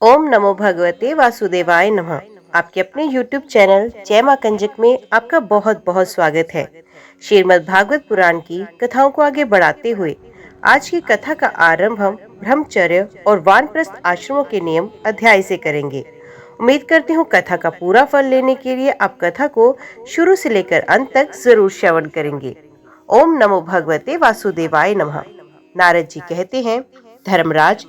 ओम नमो भगवते वासुदेवाय नमः। आपके अपने YouTube चैनल जय मां कंजक में आपका बहुत बहुत स्वागत है। श्रीमद् भागवत पुराण की कथाओं को आगे बढ़ाते हुए आज की कथा का आरंभ हम ब्रह्मचर्य और वानप्रस्थ आश्रमों के नियम अध्याय से करेंगे। उम्मीद करती हूँ कथा का पूरा फल लेने के लिए आप कथा को शुरू से लेकर अंत तक जरूर श्रवण करेंगे। ओम नमो भगवते वासुदेवाय नमः। नारद जी कहते हैं, धर्मराज,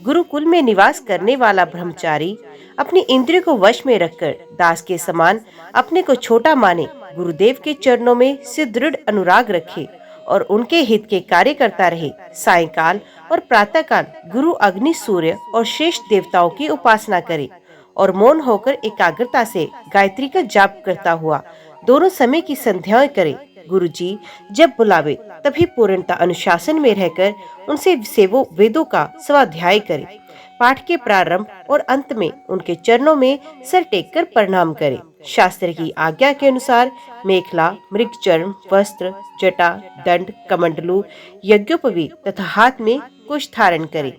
गुरुकुल में निवास करने वाला ब्रह्मचारी अपनी इंद्रियों को वश में रखकर दास के समान अपने को छोटा माने, गुरुदेव के चरणों में से दृढ़ अनुराग रखे और उनके हित के कार्य करता रहे। सायंकाल और प्रातःकाल गुरु अग्नि, सूर्य और श्रेष्ठ देवताओं की उपासना करे और मौन होकर एकाग्रता से गायत्री का जाप करता हुआ दोनों समय की संध्याएं करे। गुरु जी जब बुलावे तभी पूर्णता अनुशासन में रहकर उनसे सेवो वेदों का स्वाध्याय करे। पाठ के प्रारंभ और अंत में उनके चरणों में सर टेककर प्रणाम करे। शास्त्र की आज्ञा के अनुसार मेखला, मृगचर्म, वस्त्र, जटा, दंड, कमंडलू, यज्ञोपवीत तथा हाथ में कुश धारण करे।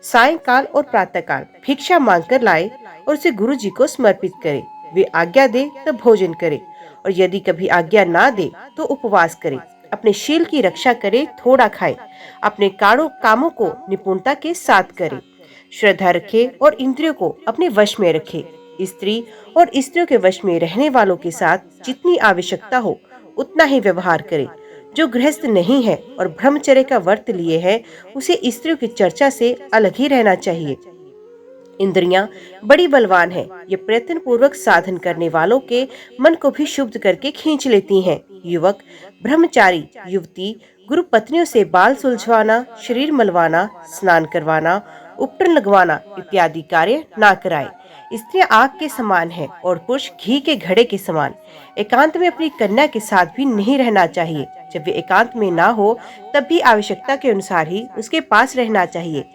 सायंकाल और प्रातःकाल भिक्षा मांगकर लाए और उसे गुरु जी को समर्पित करे। वे आज्ञा दे तब भोजन करे और यदि कभी आज्ञा ना दे तो उपवास करे। अपने शील की रक्षा करे, थोड़ा खाए, अपने कामों को निपुणता के साथ करे, श्रद्धा रखे और इंद्रियों को अपने वश में रखे। स्त्री और स्त्रियों के वश में रहने वालों के साथ जितनी आवश्यकता हो उतना ही व्यवहार करे। जो गृहस्थ नहीं है और ब्रह्मचर्य का व्रत लिए है उसे स्त्रियों की चर्चा से अलग ही रहना चाहिए। इंद्रियां बड़ी बलवान हैं। ये प्रयत्न पूर्वक साधन करने वालों के मन को भी शुद्ध करके खींच लेती हैं। युवक, ब्रह्मचारी युवती गुरु पत्नियों से बाल सुलझवाना, शरीर मलवाना, स्नान करवाना, उपटन लगवाना इत्यादि कार्य ना कराए। स्त्रियां आग के समान है और पुरुष घी के घड़े के समान। एकांत में अपनी कन्या के साथ भी नहीं रहना चाहिए। जब वे एकांत में ना हो तब भी आवश्यकता के अनुसार ही उसके पास रहना चाहिए।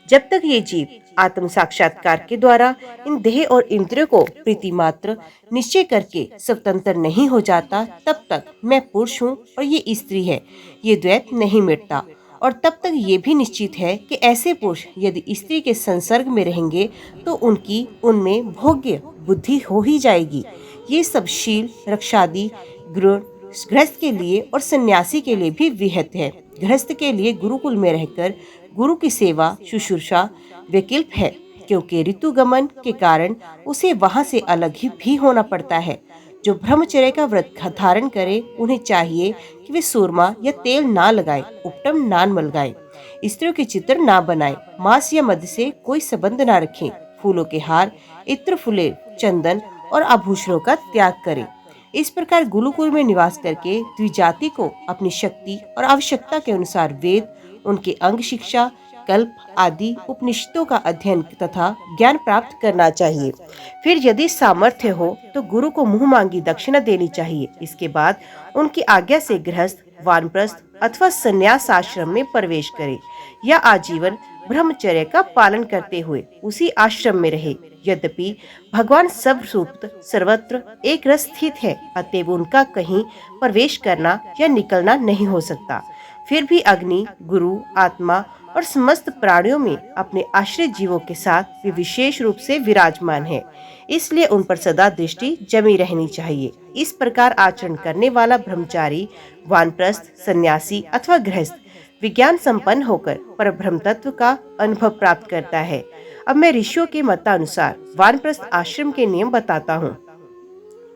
जब तक ये जीव आत्म साक्षात्कार के द्वारा इन देह और इंद्रियों को प्रीति मात्र निश्चय करके स्वतंत्र नहीं हो जाता, तब तक मैं पुरुष हूँ और ये स्त्री है, ये द्वैत नहीं मिटता। और तब तक ये भी निश्चित है कि ऐसे पुरुष यदि स्त्री के संसर्ग में रहेंगे तो उनमें भोग्य बुद्धि हो ही जाएगी। ये सब शील रक्षादि गृहस्थ के लिए और सन्यासी के लिए भी विहित है। गृहस्थ के लिए गुरुकुल में रहकर गुरु की सेवा शुश्रूषा वैकल्पिक है, क्योंकि ऋतुगमन के कारण उसे वहां से अलग ही भी होना पड़ता है। जो ब्रह्मचर्य का व्रत धारण करे उन्हें चाहिए कि वे सूरमा या तेल ना लगाए, उपटम ना मलगाए, स्त्रियों के चित्र ना बनाए, मांस या मध्य से कोई संबंध ना रखें, फूलों के हार, इत्र, फुले, चंदन और आभूषणों का त्याग करें। इस प्रकार गुरुकुल में निवास करके द्विजाति को अपनी शक्ति और आवश्यकता के अनुसार वेद, उनके अंग शिक्षा, कल्प आदि उपनिषदों का अध्ययन तथा ज्ञान प्राप्त करना चाहिए। फिर यदि सामर्थ्य हो तो गुरु को मुंह मांगी दक्षिणा देनी चाहिए। इसके बाद उनकी आज्ञा से गृहस्थ, वानप्रस्थ अथवा संन्यास आश्रम में प्रवेश करे या आजीवन ब्रह्मचर्य का पालन करते हुए उसी आश्रम में रहे। यद्यपि भगवान सर्वसूक्त सर्वत्र एक रस स्थित है, अतएव उनका कहीं प्रवेश करना या निकलना नहीं हो सकता। फिर भी अग्नि, गुरु, आत्मा और समस्त प्राणियों में अपने आश्रित जीवों के साथ वे विशेष रूप से विराजमान है, इसलिए उन पर सदा दृष्टि जमी रहनी चाहिए। इस प्रकार आचरण करने वाला ब्रह्मचारी, वानप्रस्थ, सन्यासी अथवा गृहस्थ विज्ञान संपन्न होकर परब्रह्म तत्व का अनुभव प्राप्त करता है। अब मैं ऋषियों के मतानुसार वानप्रस्थ आश्रम के नियम बताता हूँ।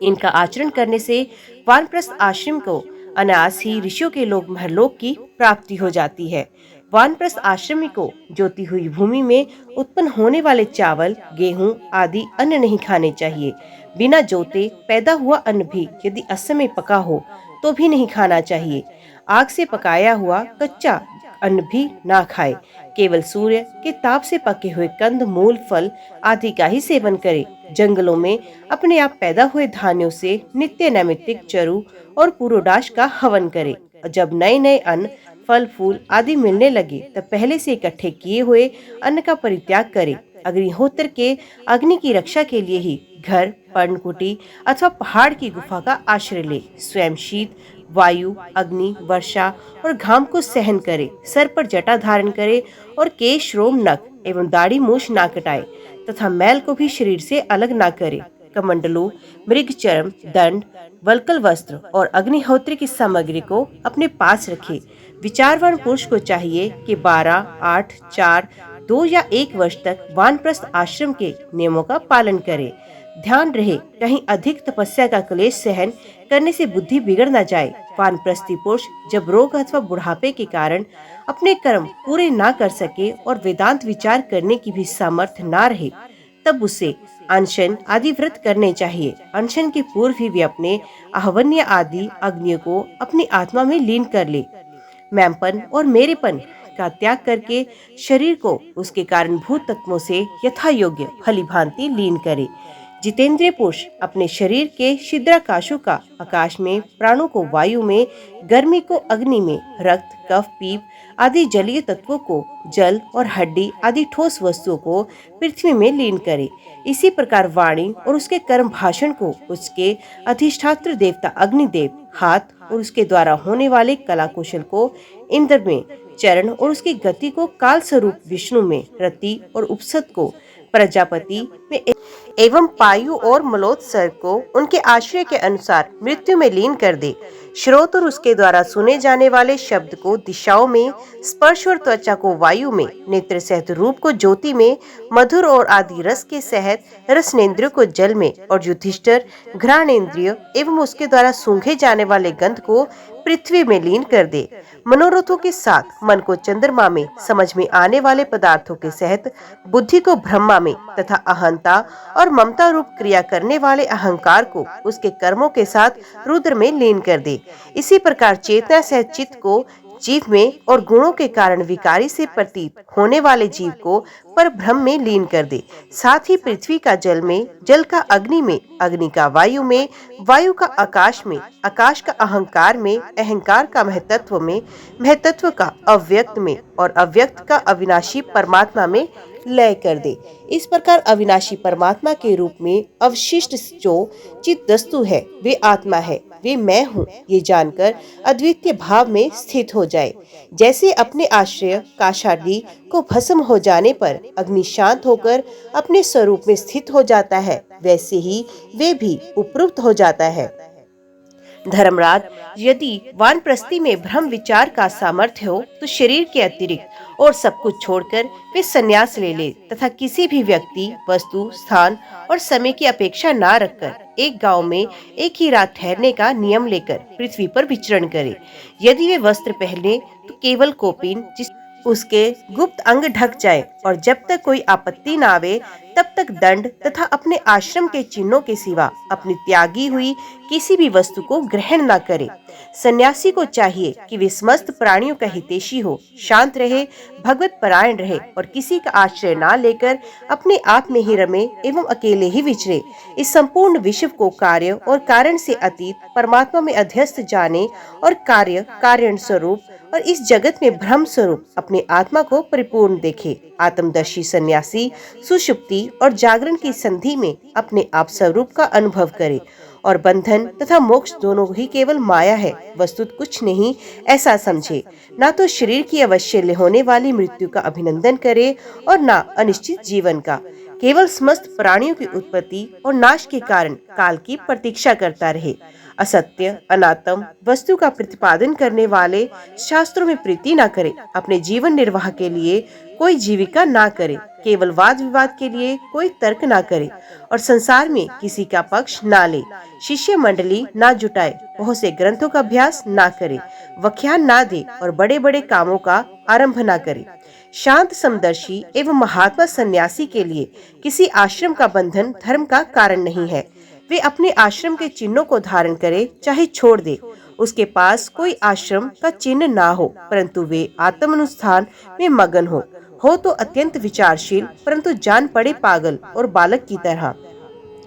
इनका आचरण करने से वानप्रस्थ आश्रम को अनायास ही ऋषियों के लोक महलोक की प्राप्ति हो जाती है। वानप्रस्थ आश्रमी को जोती हुई भूमि में उत्पन्न होने वाले चावल, गेहूं आदि अन्न नहीं खाने चाहिए। बिना जोते पैदा हुआ अन्न भी यदि असमय पका हो तो भी नहीं खाना चाहिए। आग से पकाया हुआ कच्चा अन्न भी ना खाए। केवल सूर्य के ताप से पके हुए कंद, मूल, फल आदि का ही सेवन करे। जंगलों में अपने आप पैदा हुए धान्यों से नित्य नैमित्तिक चरु और पुरोडाश का हवन करे। जब नए नए अन्न, फल, फूल आदि मिलने लगे तब पहले से इकट्ठे किए हुए अन्न का परित्याग करे। अग्निहोत्र के अग्नि की रक्षा के लिए ही घर, पर्णकुटी अथवा पहाड़ की गुफा का आश्रय ले। स्वयं शीत, वायु, अग्नि, वर्षा और घाम को सहन करे। सर पर जटा धारण करे और केश, रोम, नख एवं दाढ़ी मूछ ना कटाए। तथा मैल को भी शरीर से अलग ना करे। कमंडलू, मृग चर्म, दंड, वल्कल वस्त्र और अग्निहोत्र की सामग्री को अपने पास रखे। विचारवान पुरुष को चाहिए कि 12, 8, 4, 2 या 1 वर्ष तक वानप्रस्थ आश्रम के नियमों का पालन करे। ध्यान रहे कहीं अधिक तपस्या का क्लेश सहन करने से बुद्धि बिगड़ न जाए। वानप्रस्थी पुरुष जब रोग अथवा बुढ़ापे के कारण अपने कर्म पूरे ना कर सके और वेदांत विचार करने की भी सामर्थ्य ना रहे, तब उसे अनशन आदि व्रत करने चाहिए। अनशन के पूर्व ही वे अपने आहवन्य आदि अग्नियों को अपनी आत्मा में लीन कर ले। मैंपन और मेरेपन का त्याग करके शरीर को उसके कारणभूत तत्वों से यथा योग्य फलिभांति लीन करे। जितेंद्रिय पुरुष अपने शरीर के छिद्राकाशों का आकाश में, प्राणों को वायु में, गर्मी को अग्नि में, रक्त, कफ, पीप आदि जलीय तत्वों को जल और हड्डी आदि ठोस वस्तुओं को पृथ्वी में लीन करे। इसी प्रकार वाणी और उसके कर्म भाषण को उसके अधिष्ठात्र देवता अग्निदेव, हाथ और उसके द्वारा होने वाले कला कौशल को इंद्र में, चरण और उसकी गति को काल स्वरूप विष्णु में, रति और उपसत को प्रजापति में एवं पायु और मलोत्सर्ग को उनके आश्रय के अनुसार मृत्यु में लीन कर दे। श्रोत और उसके द्वारा सुने जाने वाले शब्द को दिशाओं में, स्पर्श और त्वचा को वायु में, नेत्र सहित रूप को ज्योति में, मधुर और आदि रस के सहित रसनेन्द्रिय को जल में और युधिष्ठिर घ्राणेन्द्रिय एवं उसके द्वारा सूंघे जाने वाले गंध को पृथ्वी में लीन कर दे। मनोरथों के साथ मन को चंद्रमा में, समझ में आने वाले पदार्थों के सहित बुद्धि को ब्रह्मा में तथा अहंता और ममता रूप क्रिया करने वाले अहंकार को उसके कर्मों के साथ रुद्र में लीन कर दे। इसी प्रकार चेतना सहित चित्त को जीव में और गुणों के कारण विकारी से प्रतीत होने वाले जीव को पर ब्रह्म में लीन कर दे। साथ ही पृथ्वी का जल में, जल का अग्नि में, अग्नि का वायु में, वायु का आकाश में, आकाश का अहंकार में, अहंकार का महतत्व में, महतत्व का अव्यक्त में और अव्यक्त का अविनाशी परमात्मा में लय कर दे। इस प्रकार अविनाशी परमात्मा के रूप में अवशिष्ट जो चित वस्तु है वे आत्मा है, वे मैं हूँ, ये जानकर अद्वितीय भाव में स्थित हो जाए। जैसे अपने आश्रय काशादी को भस्म हो जाने पर अग्नि शांत होकर अपने स्वरूप में स्थित हो जाता है, वैसे ही वे भी उपरुक्त हो जाता है। धर्मराज, यदि वानप्रस्थी में ब्रह्म विचार का सामर्थ्य हो तो शरीर के अतिरिक्त और सब कुछ छोड़कर वे संन्यास ले ले तथा किसी भी व्यक्ति, वस्तु, स्थान और समय की अपेक्षा ना रखकर एक गांव में एक ही रात ठहरने का नियम लेकर पृथ्वी पर विचरण करे। यदि वे वस्त्र पहने तो केवल कौपीन जिस उसके गुप्त अंग ढक जाए और जब तक कोई आपत्ति न आवे तब तक दंड तथा अपने आश्रम के चिन्हों के सिवा अपनी त्यागी हुई किसी भी वस्तु को ग्रहण न करे। सन्यासी को चाहिए कि वे समस्त प्राणियों का हितैषी हो, शांत रहे, भगवत परायण रहे और किसी का आश्रय न लेकर अपने आप में ही रमे एवं अकेले ही विचरे। इस संपूर्ण विश्व को कार्य और कारण से अतीत परमात्मा में अध्यस्त जाने और कार्य कारण स्वरूप और इस जगत में ब्रह्म स्वरूप अपने आत्मा को परिपूर्ण देखे। आत्मदर्शी सन्यासी सुषुप्ति और जागरण की संधि में अपने आप स्वरूप का अनुभव करे और बंधन तथा मोक्ष दोनों ही केवल माया है, वस्तुत कुछ नहीं, ऐसा समझे। ना तो शरीर की अवश्य होने वाली मृत्यु का अभिनंदन करे और ना अनिश्चित जीवन का, केवल समस्त प्राणियों की उत्पत्ति और नाश के कारण काल की प्रतीक्षा करता रहे। असत्य अनात्म वस्तु का प्रतिपादन करने वाले शास्त्रों में प्रीति न करे, अपने जीवन निर्वाह के लिए कोई जीविका ना करे, केवल वाद विवाद के लिए कोई तर्क ना करे और संसार में किसी का पक्ष ना ले, शिष्य मंडली ना जुटाए, बहुत से ग्रंथों का अभ्यास ना करे, व्याख्यान ना दे और बड़े बड़े कामों का आरंभ ना करे। शांत समदर्शी एवं महात्मा सन्यासी के लिए किसी आश्रम का बंधन धर्म का कारण नहीं है। वे अपने आश्रम के चिन्हों को धारण करे चाहे छोड़ दे, उसके पास कोई आश्रम का चिन्ह ना हो, परंतु वे आत्मानुष्ठान में मगन हो तो अत्यंत विचारशील परंतु जान पड़े पागल और बालक की तरह।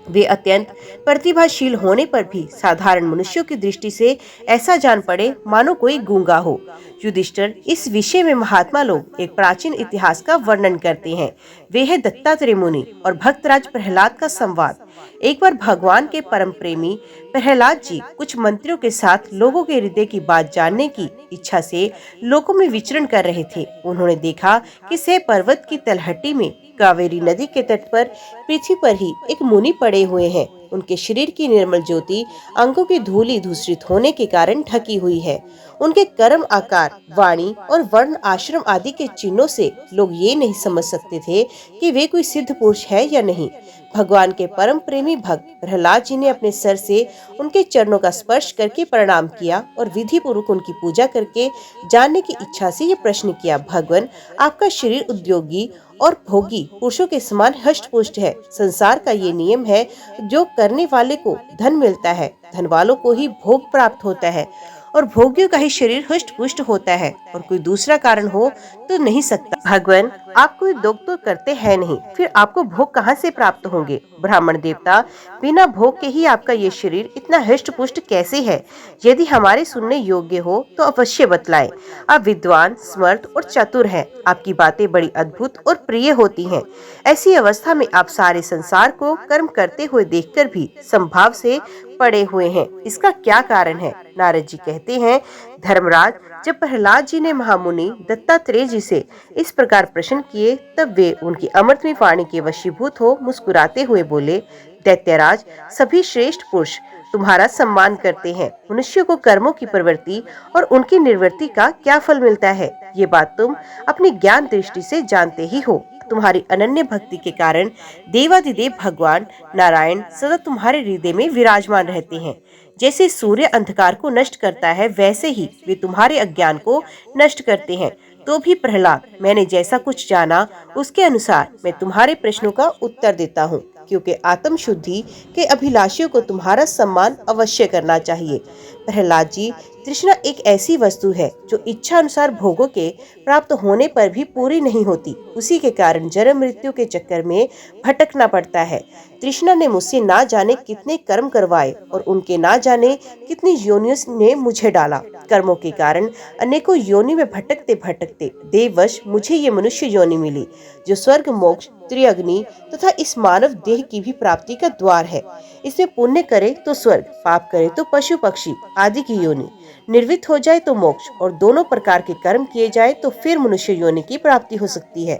वे अत्यंत प्रतिभाशील होने पर भी साधारण मनुष्यों की दृष्टि से ऐसा जान पड़े मानो कोई गूंगा हो। युधिष्ठिर, इस विषय में महात्मा लोग एक प्राचीन इतिहास का वर्णन करते हैं। वे है दत्तात्रेय मुनि और भक्तराज प्रहलाद का संवाद। एक बार भगवान के परम प्रेमी प्रहलाद जी कुछ मंत्रियों के साथ लोगों के हृदय की बात जानने की इच्छा से लोगों में विचरण कर रहे थे। उन्होंने देखा कि से पर्वत की तलहटी में कावेरी नदी के तट पर पृथ्वी पर ही एक मुनि पड़े हुए हैं। उनके शरीर की निर्मल ज्योति अंगों की धूलि धूसरित होने के कारण ढकी हुई है। उनके कर्म, आकार, वाणी और वर्ण, आश्रम आदि के चिन्हों से लोग ये नहीं समझ सकते थे कि वे कोई सिद्ध पुरुष है या नहीं। भगवान के परम प्रेमी भक्त प्रहलाद जी ने अपने सर से उनके चरणों का स्पर्श करके प्रणाम किया और विधि पूर्वक उनकी पूजा करके जानने की इच्छा से ये प्रश्न किया, भगवान, आपका शरीर उद्योगी और भोगी पुरुषों के समान हष्ट पुष्ट है। संसार का ये नियम है, जो करने वाले को धन मिलता है, धन वालों को ही भोग प्राप्त होता है और भोगियों का ही शरीर हष्ट पुष्ट होता है, और कोई दूसरा कारण हो तो नहीं सकता। भगवान, आप कोई दुख तो करते हैं नहीं, फिर आपको भोग कहाँ से प्राप्त होंगे? ब्राह्मण देवता, बिना भोग के ही आपका ये शरीर इतना हष्ट पुष्ट कैसे है? यदि हमारे सुनने योग्य हो तो अवश्य बतलाएं। आप विद्वान, समर्थ और चतुर हैं। आपकी बातें बड़ी अद्भुत और प्रिय होती हैं। ऐसी अवस्था में आप सारे संसार को कर्म करते हुए देखकर भी संभाव से पड़े हुए हैं। इसका क्या कारण है? नारद जी कहते हैं, धर्मराज, जब प्रहलाद जी ने महामुनि दत्तात्रेय जी से इस प्रकार प्रश्न किए, तब वे उनकी अमृतमयी वाणी के वशीभूत हो मुस्कुराते हुए बोले, दैत्यराज, सभी श्रेष्ठ पुरुष तुम्हारा सम्मान करते हैं। मनुष्य को कर्मों की प्रवृत्ति और उनकी निवृत्ति का क्या फल मिलता है, ये बात तुम अपनी ज्ञान दृष्टि से जानते ही हो। तुम्हारी अनन्य भक्ति के कारण देवादिदेव भगवान नारायण सदा तुम्हारे हृदय में विराजमान रहते हैं। जैसे सूर्य अंधकार को नष्ट करता है, वैसे ही वे तुम्हारे अज्ञान को नष्ट करते हैं। तो भी प्रहलाद, मैंने जैसा कुछ जाना उसके अनुसार मैं तुम्हारे प्रश्नों का उत्तर देता हूँ, क्योंकि आत्म शुद्धि के अभिलाषियों को तुम्हारा सम्मान अवश्य करना चाहिए। प्रहलाद जी, तृष्णा एक ऐसी वस्तु है जो इच्छा अनुसार भोगों के प्राप्त होने पर भी पूरी नहीं होती। उसी के कारण जन्म मृत्यु के चक्कर में भटकना पड़ता है। तृष्णा ने मुझसे ना जाने कितने कर्म करवाए और उनके ना जाने कितनी योनियों ने मुझे डाला। कर्मों के कारण अनेकों योनि में भटकते भटकते देववश मुझे ये मनुष्य योनि मिली, जो स्वर्ग, मोक्ष, त्रिअग्नि तथा इस मानव देह की भी प्राप्ति का द्वार है। इसमें पुण्य करे तो स्वर्ग, पाप करे तो पशु पक्षी आदि की योनि, निर्वृत्त हो जाए तो मोक्ष, और दोनों प्रकार के कर्म किए जाए तो फिर मनुष्य योनि की प्राप्ति हो सकती है।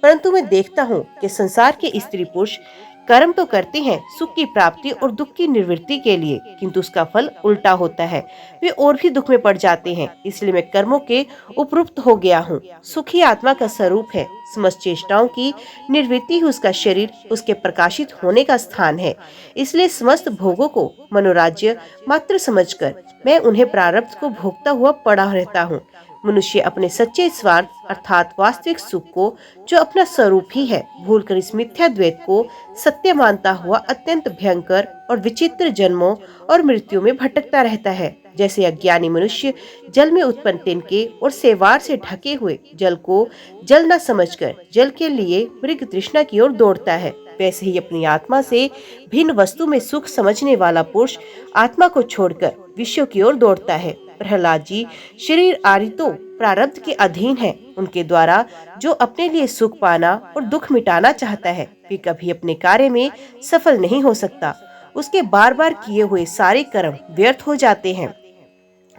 परंतु मैं देखता हूँ कि संसार के स्त्री पुरुष कर्म तो करते हैं सुख की प्राप्ति और दुख की निवृत्ति के लिए, किंतु उसका फल उल्टा होता है। वे और भी दुख में पड़ जाते हैं। इसलिए मैं कर्मों के उपरुक्त हो गया हूँ। सुखी आत्मा का स्वरूप है। समस्त चेष्टाओं की निवृत्ति ही उसका शरीर, उसके प्रकाशित होने का स्थान है। इसलिए समस्त भोगों को मनोराज्य मात्र समझकर मैं उन्हें प्रारब्ध को भोगता हुआ पड़ा रहता हूँ। मनुष्य अपने सच्चे स्वार्थ अर्थात वास्तविक सुख को, जो अपना स्वरूप ही है, भूलकर इस मिथ्या द्वैत को सत्य मानता हुआ अत्यंत भयंकर और विचित्र जन्मों और मृत्यु में भटकता रहता है। जैसे अज्ञानी मनुष्य जल में उत्पन्न तिनके और सेवार से ढके हुए जल को जल न समझकर जल के लिए मृग तृष्णा की ओर दौड़ता है, वैसे ही अपनी आत्मा से भिन्न वस्तु में सुख समझने वाला पुरुष आत्मा को छोड़कर विषयों की ओर दौड़ता है। प्रहलाद जी, शरीर आदि तो प्रारब्ध के अधीन है। उनके द्वारा जो अपने लिए सुख पाना और दुख मिटाना चाहता है, वे कभी अपने कार्य में सफल नहीं हो सकता। उसके बार बार किए हुए सारे कर्म व्यर्थ हो जाते हैं।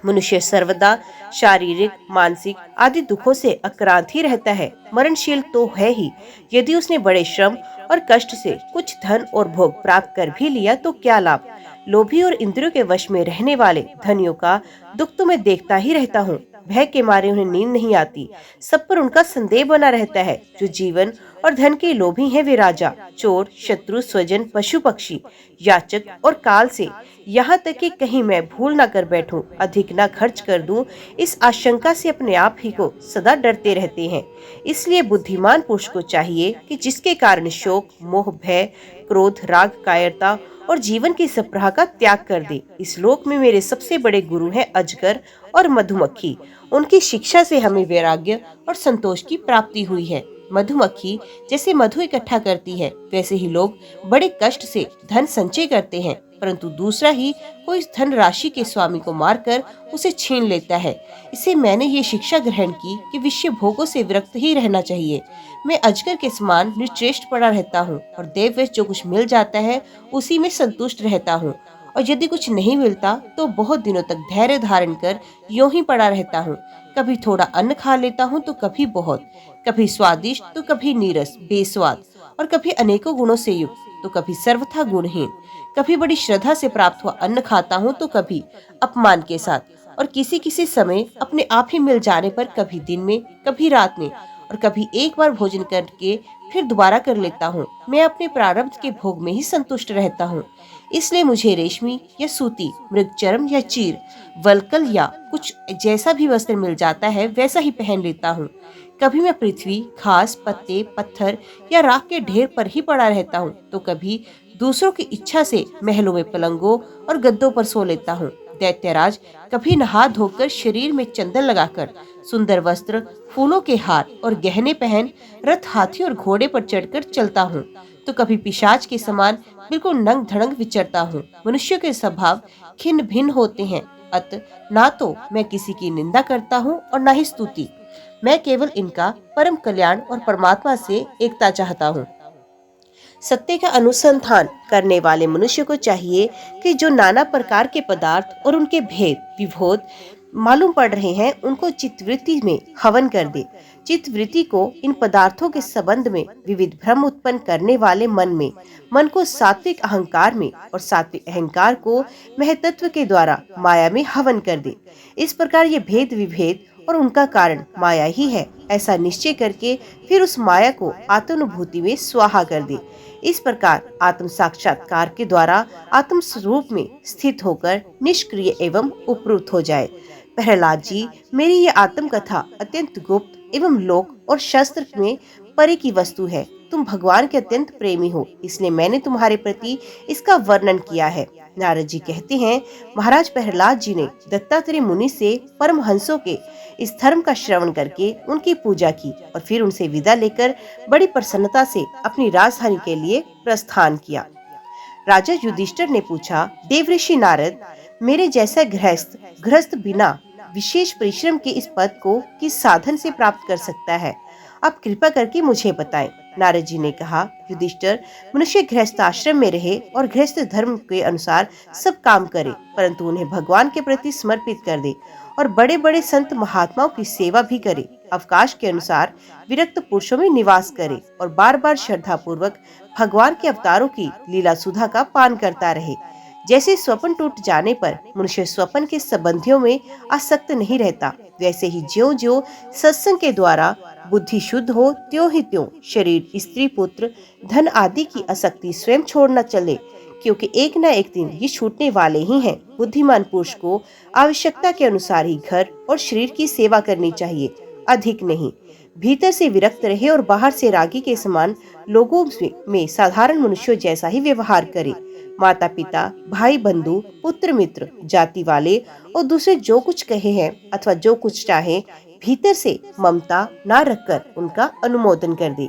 मनुष्य सर्वदा शारीरिक, मानसिक आदि दुखों से आक्रांत ही रहता है। मरणशील तो है ही। यदि उसने बड़े श्रम और कष्ट से कुछ धन और भोग प्राप्त कर भी लिया तो क्या लाभ? लोभी और इंद्रियों के वश में रहने वाले धनियों का दुख तो मैं देखता ही रहता हूँ। भय के मारे उन्हें नींद नहीं आती। सब पर उनका संदेह बना रहता है। जो जीवन और धन के लोभी हैं, वे राजा, चोर, शत्रु, स्वजन, पशु पक्षी, याचक और काल से, यहाँ तक कि कहीं मैं भूल ना कर बैठूं, अधिक ना खर्च कर दूं, इस आशंका से अपने आप ही को सदा डरते रहते हैं। इसलिए बुद्धिमान पुरुष को चाहिए कि जिसके कारण शोक, मोह, भय, क्रोध, राग, कायरता और जीवन की सप्राह का त्याग कर दे। इस लोक में मेरे सबसे बड़े गुरु हैं अजगर और मधुमक्खी। उनकी शिक्षा से हमें वैराग्य और संतोष की प्राप्ति हुई है। मधुमक्खी जैसे मधु इकट्ठा करती है, वैसे ही लोग बड़े कष्ट से धन संचय करते हैं, परंतु दूसरा ही कोई धन राशि के स्वामी को मारकर उसे छीन लेता है। इससे मैंने ये शिक्षा ग्रहण की कि विषय भोगों से विरक्त ही रहना चाहिए। मैं अजगर के समान निश्चेष्ट पड़ा रहता हूँ और देववश जो कुछ मिल जाता है उसी में संतुष्ट रहता हूँ, और यदि कुछ नहीं मिलता तो बहुत दिनों तक धैर्य धारण कर यूं ही पड़ा रहता हूँ। कभी थोड़ा अन्न खा लेता हूँ तो कभी बहुत, कभी स्वादिष्ट तो कभी नीरस बेस्वाद, और कभी अनेकों गुणों से युक्त तो कभी सर्वथा गुणहीन। कभी बड़ी श्रद्धा से प्राप्त हुआ अन्न खाता हूँ तो कभी अपमान के साथ, और किसी किसी समय अपने आप ही मिल जाने पर कभी दिन में कभी रात में, और कभी एक बार भोजन करके फिर दोबारा कर लेता हूँ। मैं अपने प्रारब्ध के भोग में ही संतुष्ट रहता हूँ। इसलिए मुझे रेशमी या सूती, मृगचर्म या चीर, वलकल या कुछ जैसा भी वस्त्र मिल जाता है वैसा ही पहन लेता हूँ। कभी मैं पृथ्वी, घास, पत्ते, पत्थर या राख के ढेर पर ही पड़ा रहता हूँ तो कभी दूसरों की इच्छा से महलों में पलंगों और गद्दों पर सो लेता हूँ। दैत्यराज, कभी नहा धोकर शरीर में चंदन लगाकर सुंदर वस्त्र, फूलों के हार और गहने पहन रथ, हाथी और घोड़े पर चढ़कर चलता हूँ तो कभी पिशाच के समान बिल्कुल नंग धड़ंग विचरता हूँ। मनुष्यों के स्वभाव खिन्न भिन्न होते हैं, अतः ना तो मैं किसी की निंदा करता हूँ और ना ही स्तुति। मैं केवल इनका परम कल्याण और परमात्मा से एकता चाहता हूँ। सत्य का अनुसंधान करने वाले मनुष्य को चाहिए कि जो नाना प्रकार के पदार्थ और उनके भेद विभोद मालूम पड़ रहे हैं उनको चित्तवृत्ति में हवन कर दे। चित्तवृत्ति को इन पदार्थों के संबंध में विविध भ्रम उत्पन्न करने वाले मन को सात्विक अहंकार में और सात्विक अहंकार को महतत्व के द्वारा माया में हवन कर दे। इस प्रकार ये भेद विभेद और उनका कारण माया ही है ऐसा निश्चय करके फिर उस माया को आत्मानुभूति में स्वाहा कर दे। इस प्रकार आत्म साक्षात्कार के द्वारा आत्म स्वरूप में स्थित होकर निष्क्रिय एवं उपरूत हो जाए। प्रहलाद जी, मेरी ये आत्म कथा अत्यंत गुप्त एवं लोक और शास्त्र में परे की वस्तु है। तुम भगवान के अत्यंत प्रेमी हो, इसलिए मैंने तुम्हारे प्रति इसका वर्णन किया है। नारद जी कहते हैं, महाराज प्रहलाद जी ने दत्तात्रेय मुनि से परमहंसों के इस धर्म का श्रवण करके उनकी पूजा की और फिर उनसे विदा लेकर बड़ी प्रसन्नता से अपनी राजधानी के लिए प्रस्थान किया। राजा युधिष्ठिर ने पूछा, देवऋषि नारद, मेरे जैसा गृहस्थ बिना विशेष परिश्रम के इस पद को किस साधन से प्राप्त कर सकता है? आप कृपा करके मुझे बताएं। नारद जी ने कहा, युधिष्ठिर, मनुष्य गृहस्थ आश्रम में रहे और गृहस्थ धर्म के अनुसार सब काम करे, परंतु उन्हें भगवान के प्रति समर्पित कर दे और बड़े बड़े संत महात्माओं की सेवा भी करे। अवकाश के अनुसार विरक्त पुरुषों में निवास करे और बार बार श्रद्धा पूर्वक भगवान के अवतारों की लीला सुधा का पान करता रहे। जैसे स्वप्न टूट जाने पर मनुष्य स्वप्न के संबंधियों में आसक्त नहीं रहता, वैसे ही ज्यों ज्यों सत्संग के द्वारा बुद्धि शुद्ध हो त्यों ही त्यों शरीर, स्त्री, पुत्र, धन आदि की आसक्ति स्वयं छोड़ना चले, क्योंकि एक न एक दिन ये छूटने वाले ही हैं। बुद्धिमान पुरुष को आवश्यकता के अनुसार ही घर और शरीर की सेवा करनी चाहिए, अधिक नहीं। भीतर से विरक्त रहे और बाहर से रागी के समान लोगों में साधारण मनुष्यों जैसा ही व्यवहार करे। माता पिता, भाई बंधु, पुत्र मित्र, जाति वाले और दूसरे जो कुछ कहे हैं अथवा जो कुछ चाहे, भीतर से ममता ना रखकर उनका अनुमोदन कर दे।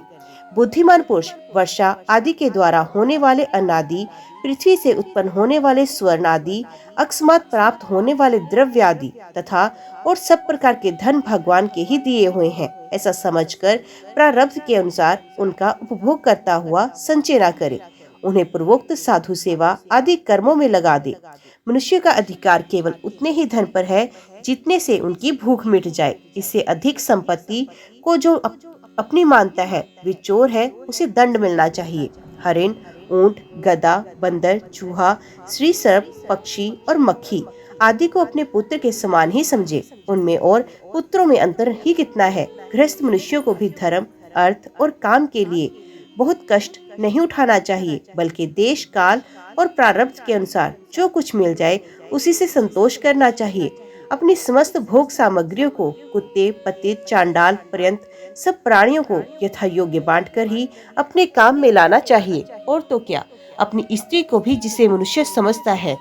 बुद्धिमान पुरुष वर्षा आदि के द्वारा होने वाले अन्न आदि, पृथ्वी से उत्पन्न होने वाले स्वर्ण आदि, अकस्मात प्राप्त होने वाले द्रव्य आदि तथा और सब प्रकार के धन भगवान के ही दिए हुए हैं ऐसा समझकर प्रारब्ध के अनुसार उनका उपभोग करता हुआ संचय न करे। उन्हें पूर्वोक्त साधु सेवा आदि कर्मों में लगा दे। मनुष्य का अधिकार केवल उतने ही धन पर है जितने से उनकी भूख मिट जाए। इससे अधिक संपत्ति को जो अपनी मानता है वे चोर है, उसे दंड मिलना चाहिए। हरिण, ऊंट, गधा, बंदर, चूहा, श्री सर्प, पक्षी और मक्खी आदि को अपने पुत्र के समान ही समझे। उनमें और पुत्रों में अंतर ही कितना है। गृहस्थ मनुष्यों को भी धर्म, अर्थ और काम के लिए बहुत कष्ट नहीं उठाना चाहिए, बल्कि देश काल और प्रारब्ध के अनुसार जो कुछ मिल जाए उसी से संतोष करना चाहिए। अपनी समस्त भोग सामग्रियों को कुत्ते, पतित, चांडाल पर्यंत सब प्राणियों को यथा योग्य बांटकर ही अपने काम में लाना चाहिए। और तो क्या, अपनी स्त्री को भी जिसे मनुष्य समझता है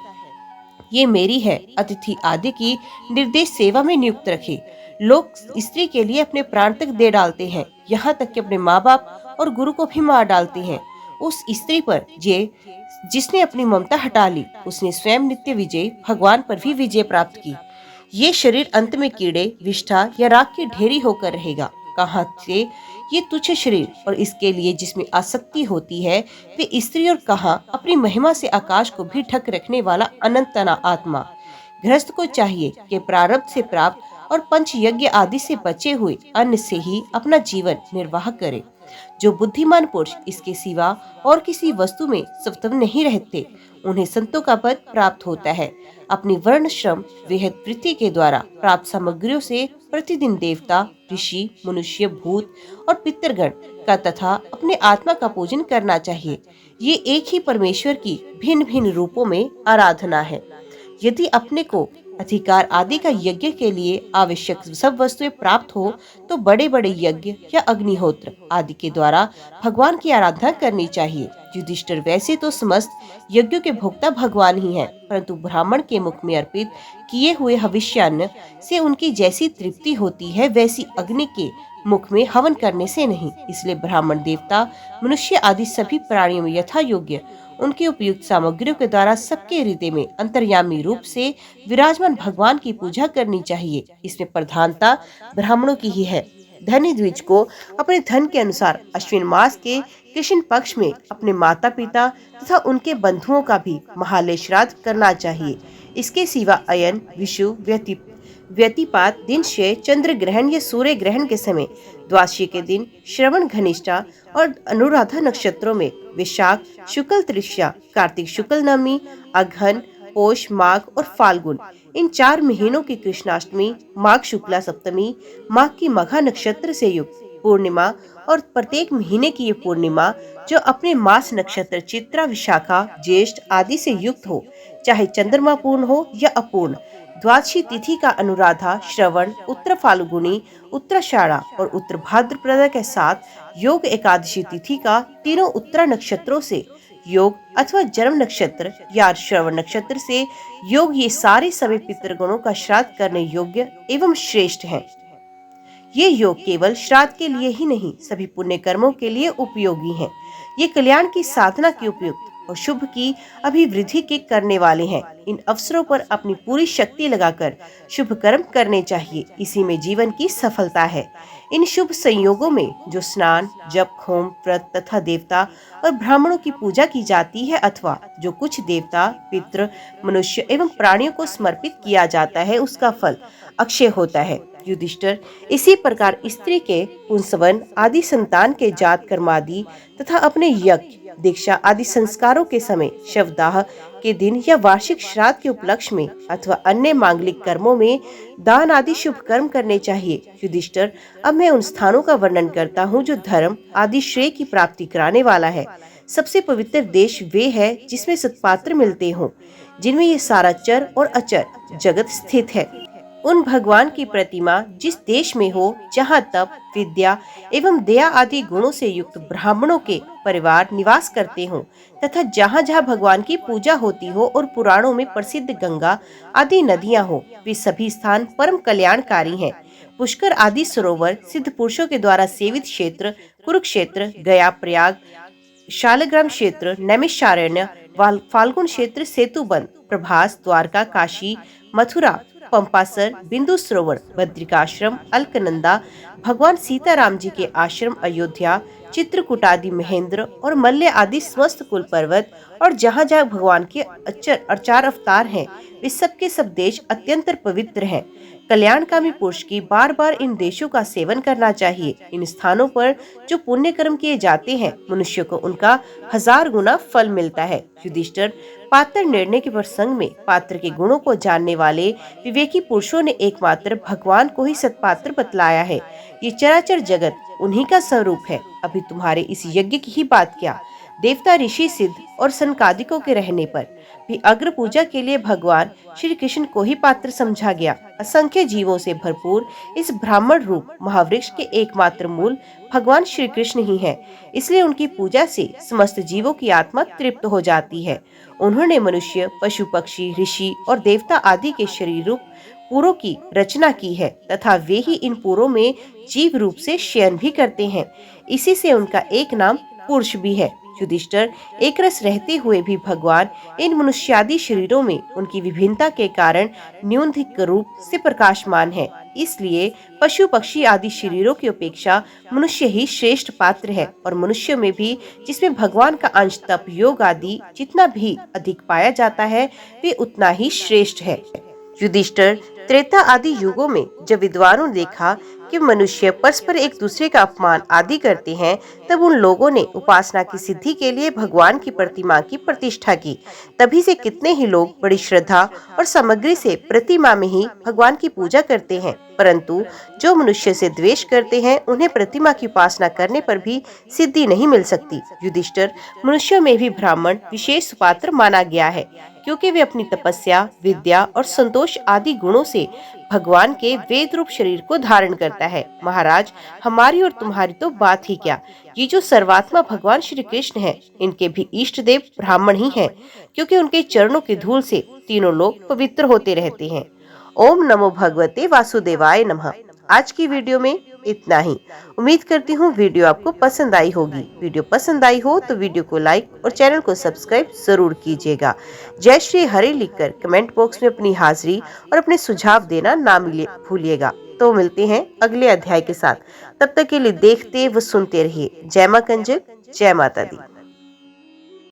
ये मेरी है, अतिथि आदि की निर्देश सेवा में नियुक्त रखे। लोग स्त्री के लिए अपने प्राण तक दे डालते हैं, यहाँ तक कि अपने माँ बाप और गुरु को भी मार डालते हैं। उस स्त्री पर जिसने अपनी ममता हटा ली, उसने स्वयं नित्य विजय भगवान पर भी विजय प्राप्त की। ये शरीर अंत में कीड़े, विष्ठा या राख की ढेरी होकर रहेगा। कहाँ से ये तुच्छ शरीर और इसके लिए जिसमें आसक्ति होती है, वे स्त्री, और कहाँ अपनी महिमा से आकाश को भी ढक रखने वाला अनंत आत्मा। गृहस्थ को चाहिए कि प्रारब्ध से प्राप्त और पंच यज्ञ आदि से बचे हुए अन्न से ही अपना जीवन निर्वाह करे। जो बुद्धिमान पुरुष इसके सिवा और किसी वस्तु में स्वतः नहीं रहते, उन्हें संतों का पद प्राप्त होता है। अपनी वर्ण श्रम वेहद वृत्ति के द्वारा प्राप्त सामग्रियों से प्रतिदिन देवता, ऋषि, मनुष्य, भूत और पितृगण का तथा अपने आत्मा का पूजन करना चाहिए। ये एक ही परमेश्वर की भिन्न भिन्न रूपों में आराधना है। यदि अपने को अधिकार आदि का यज्ञ के लिए आवश्यक सब वस्तुएं प्राप्त हो, तो बड़े बड़े यज्ञ या अग्निहोत्र आदि के द्वारा भगवान की आराधना करनी चाहिए। युधिष्ठिर, वैसे तो समस्त यज्ञों के भोक्ता भगवान ही हैं, परंतु ब्राह्मण के मुख में अर्पित किए हुए हविष्यान्न से उनकी जैसी तृप्ति होती है, वैसी अग्नि के मुख में हवन करने से नहीं। इसलिए ब्राह्मण, देवता, मनुष्य आदि सभी प्राणियों में यथा योग्य उनके उपयुक्त सामग्रियों के द्वारा सबके हृदय में अंतर्यामी रूप से विराजमान भगवान की पूजा करनी चाहिए। इसमें प्रधानता ब्राह्मणों की ही है। धनी द्विज को अपने धन के अनुसार अश्विन मास के कृष्ण पक्ष में अपने माता पिता तथा उनके बंधुओं का भी महालय श्राद्ध करना चाहिए। इसके सिवा अयन, विषु, व्यतिपात, दिनशय, चंद्र ग्रहण या सूर्य ग्रहण के समय, द्वादशी के दिन, श्रवण घनिष्ठा और अनुराधा नक्षत्रों में, विशाख शुक्ल तृतीया, कार्तिक शुक्ल नवमी, अघन, पोष, माघ और फाल्गुन, इन 4 महीनों की कृष्णाष्टमी, माघ शुक्ला सप्तमी, माघ की मघा नक्षत्र से युक्त पूर्णिमा और प्रत्येक महीने की ये पूर्णिमा जो अपने मास नक्षत्र चित्रा, विशाखा, ज्येष्ठ आदि से युक्त हो, चाहे चंद्रमा पूर्ण हो या अपूर्ण। द्वादशी तिथि का अनुराधा, श्रवण, उत्तर फाल्गुनी, उत्तराषाढ़ा और उत्तर भाद्रपद के साथ योग एकादशी तिथि का तीनों उत्तरा नक्षत्रों से योग अथवा जन्म नक्षत्र या श्रवण नक्षत्र से योग, ये सारे सभी पितृगणों का श्राद्ध करने योग्य एवं श्रेष्ठ हैं। ये योग केवल श्राद्ध के लिए ही नहीं, सभी पुण्य कर्मों के लिए उपयोगी हैं। ये कल्याण की साधना के उपयुक्त और शुभ की अभिवृद्धि के करने वाले हैं। इन अवसरों पर अपनी पूरी शक्ति लगाकर शुभ कर्म करने चाहिए, इसी में जीवन की सफलता है। इन शुभ संयोगों में जो स्नान, जप, होम, व्रत तथा देवता और ब्राह्मणों की पूजा की जाती है, अथवा जो कुछ देवता, पितृ, मनुष्य एवं प्राणियों को समर्पित किया जाता है, उसका फल अक्षय होता है। युधिष्ठिर, इसी प्रकार स्त्री के पुंसवन आदि, संतान के जात कर्मादि तथा अपने यज्ञ, दीक्षा आदि संस्कारों के समय, शवदाह के दिन या वार्षिक श्राद्ध के उपलक्ष्य में अथवा अन्य मांगलिक कर्मों में दान आदि शुभ कर्म करने चाहिए। युधिष्ठिर, अब मैं उन स्थानों का वर्णन करता हूँ जो धर्म आदि श्रेय की प्राप्ति कराने वाला है। सबसे पवित्र देश वे है जिसमें सत्पात्र मिलते हों, जिनमें ये सारा चर और अचर जगत स्थित है। उन भगवान की प्रतिमा जिस देश में हो, जहाँ तप, विद्या एवं दया आदि गुणों से युक्त ब्राह्मणों के परिवार निवास करते हों, तथा जहाँ जहाँ भगवान की पूजा होती हो और पुराणों में प्रसिद्ध गंगा आदि नदियाँ हो, वे सभी स्थान परम कल्याणकारी हैं। पुष्कर आदि सरोवर, सिद्ध पुरुषों के द्वारा सेवित क्षेत्र, कुरुक्षेत्र, गया, प्रयाग, शालग्राम क्षेत्र, नैमिषारण्य, फाल्गुन क्षेत्र, सेतुबंध, प्रभास, द्वारका, काशी, मथुरा, पंपासर, बिंदु सरोवर, बद्रिकाश्रम, अलकनंदा, भगवान सीताराम जी के आश्रम अयोध्या, चित्रकूट आदि महेंद्र और मल्य आदि समस्त कुल पर्वत और जहाँ जहाँ भगवान के चार अवतार हैं, वे सब के सब देश अत्यंत पवित्र हैं। कल्याणकामी पुरुष की बार बार इन देशों का सेवन करना चाहिए। इन स्थानों पर जो पुण्य कर्म किए जाते हैं, मनुष्य को उनका 1000 गुना फल मिलता है। युधिष्ठिर, पात्र निर्णय के प्रसंग में पात्र के गुणों को जानने वाले विवेकी पुरुषों ने एकमात्र भगवान को ही सत्पात्र बतलाया है। ये चराचर जगत उन्हीं का स्वरूप है। अभी तुम्हारे इस यज्ञ की ही बात क्या, देवता, ऋषि, सिद्ध और सनकादिकों के रहने पर भी अग्र पूजा के लिए भगवान श्री कृष्ण को ही पात्र समझा गया। असंख्य जीवों से भरपूर इस ब्राह्मण रूप महावृक्ष के एकमात्र मूल भगवान श्री कृष्ण ही हैं। इसलिए उनकी पूजा से समस्त जीवों की आत्मा तृप्त हो जाती है। उन्होंने मनुष्य, पशु, पक्षी, ऋषि और देवता आदि के शरीर रूप पूरों की रचना की है तथा वे ही इन पूरों में जीव रूप से शयन भी करते हैं। इसी से उनका एक नाम पुरुष भी है। युधिष्ठिर एक रस रहते हुए भी भगवान इन मनुष्यादि शरीरों में उनकी विभिन्नता के कारण न्यूनधिक रूप से प्रकाशमान है। इसलिए पशु पक्षी आदि शरीरों की अपेक्षा मनुष्य ही श्रेष्ठ पात्र है और मनुष्य में भी जिसमें भगवान का अंश तप योग आदि जितना भी अधिक पाया जाता है वे उतना ही श्रेष्ठ है। युधिष्ठिर त्रेता आदि युगों में जब विद्वानों ने देखा कि मनुष्य परस्पर एक दूसरे का अपमान आदि करते हैं, तब उन लोगों ने उपासना की सिद्धि के लिए भगवान की प्रतिमा की प्रतिष्ठा की। तभी से कितने ही लोग बड़ी श्रद्धा और सामग्री से प्रतिमा में ही भगवान की पूजा करते हैं, परंतु जो मनुष्य से द्वेष करते हैं उन्हें प्रतिमा की उपासना करने पर भी सिद्धि नहीं मिल सकती। युधिष्ठिर, मनुष्यों में भी ब्राह्मण विशेष पात्र माना गया है, क्योंकि वे अपनी तपस्या, विद्या और संतोष आदि गुणों से भगवान के वेद रूप शरीर को धारण करता है। महाराज, हमारी और तुम्हारी तो बात ही क्या, ये जो सर्वात्मा भगवान श्री कृष्ण है, इनके भी इष्ट देव ब्राह्मण ही हैं, क्योंकि उनके चरणों की धूल से तीनों लोग पवित्र होते रहते हैं। ओम नमो भगवते वासुदेवाय नमः। आज की वीडियो में इतना ही। उम्मीद करती हूँ वीडियो आपको पसंद आई होगी। वीडियो पसंद आई हो तो वीडियो को लाइक और चैनल को सब्सक्राइब जरूर कीजिएगा। जय श्री हरि लिखकर कमेंट बॉक्स में अपनी हाजिरी और अपने सुझाव देना ना भूलिएगा। तो मिलते हैं अगले अध्याय के साथ। तब तक के लिए देखते व सुनते रहिए। जय मां कंजक, जय माता दी।